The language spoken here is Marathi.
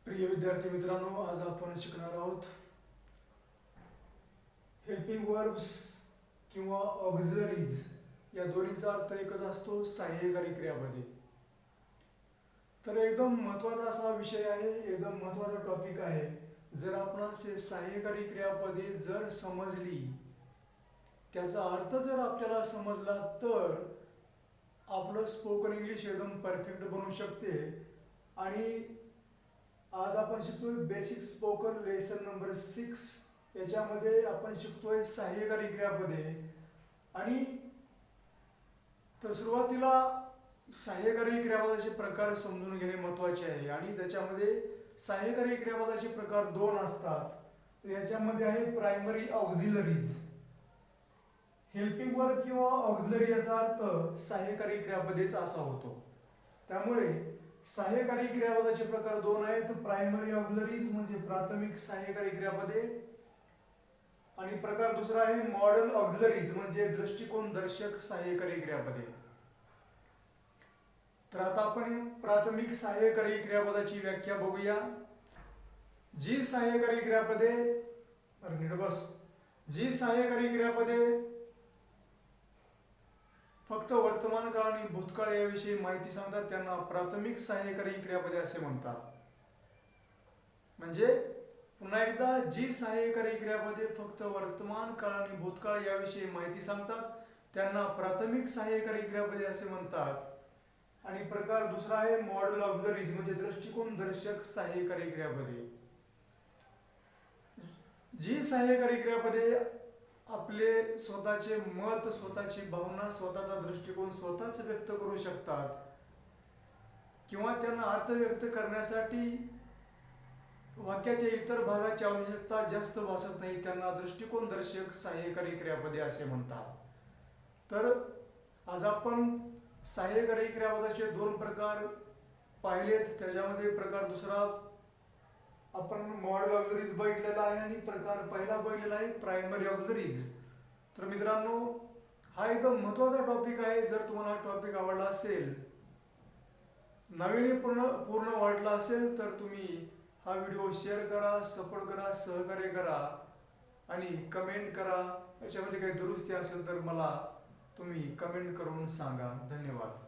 प्रिय विद्यार्थी मित्रांनो, आज आपण शिकणार आहोत हेल्पिंग वर्ब्स किंवा ऑक्झिलरीज या दोन्हीचा अर्थ एकच असतो, सहाय्यकारी क्रियापदे. तर एकदम महत्त्वाचा असा विषय आहे, एकदम महत्त्वाचा टॉपिक आहे. जर आपणास हे सहाय्यकारी क्रियापदे जर समजली, त्याचा अर्थ जर आपल्याला समजला, तर आपलं स्पोकन इंग्लिश एकदम परफेक्ट बनू शकते. आणि आज आपण शिकतोय बेसिक स्पोकन लेसन नंबर 6. याच्यामध्ये आपण शिकतोय सहाय्यकारी क्रियापदे. आणि तर सुरुवातीला सहाय्यकारी क्रियापदाचे प्रकार समजून घेणे महत्त्वाचे आहे. आणि त्याच्यामध्ये सहाय्यकारी क्रियापदाचे प्रकार दोन असतात. तर याच्यामध्ये आहे प्रायमरी ऑक्झिलरीज. हेल्पिंग वर्ब किंवा ऑक्झिलरी याचा अर्थ सहाय्यकारी क्रियापदेच असा होतो. त्यामुळे सहाय्यकारी क्रियापदाचे प्रकार दोन आहेत. प्रायमरी ऑक्झिलरीज म्हणजे प्राथमिक सहाय्यकारी क्रियापदे, आणि प्रकार दुसरा आहे मॉडल ऑक्झिलरीज म्हणजे दृष्टिकोन दर्शक सहाय्यकारी क्रियापदे. तर आता आपण प्राथमिक सहाय्यकारी क्रियापदाची व्याख्या बघूया. जी सहाय्यकारी क्रियापदे जी सहाय्यकारी क्रियापदे फक्त वर्तमान काळ आणि भूतकाळ याविषयी माहिती सांगतात त्यांना प्राथमिक सहाय्यकारी क्रियापदे असे म्हणतात. म्हणजे पुन्हा एकदा, जी सहाय्यकारी क्रियापदे फक्त वर्तमान काळ आणि भूतकाळ याविषयी माहिती सांगतात त्यांना प्राथमिक सहाय्यकारी क्रियापदे असे म्हणतात. आणि प्रकार दुसरा आहे मॉडल ऑक्झिलरीज म्हणजे दृष्टिकोन दर्शक सहाय्यकारी क्रियापदे. जी सहाय्यकारी क्रियापदे आपले स्वतःचे मत, स्वतःची भावना, स्वतःचा दृष्टिकोन स्वतःच व्यक्त करू शकतात, किंवा त्यांना अर्थ व्यक्त करण्यासाठी वाक्याच्या इतर भागाची आवश्यकता जास्त भासत नाही, त्यांना दृष्टिकोन दर्शक सहाय्यकारी क्रियापदे असे म्हणतात. तर आज आपण सहाय्यकारी क्रियापदाचे दोन प्रकार पाहिलेत. त्याच्यामध्ये प्रकार दुसरा आपण मॉडल ऑक्झिलरीज बघितलेला आहे, आणि प्रकार पहिला बघितलेला आहे प्रायमरी ऑक्झिलरीज. तर मित्रांनो, हा एकदम महत्त्वाचा टॉपिक आहे. जर तुम्हाला हा टॉपिक आवडला असेल, नाविन्यपूर्ण वाटला असेल, तर तुम्ही हा व्हिडिओ शेअर करा, सपोर्ट करा, सहकार्य करा आणि कमेंट करा. याच्यामध्ये काही दुरुस्ती असेल तर मला तुम्ही कमेंट करून सांगा. धन्यवाद.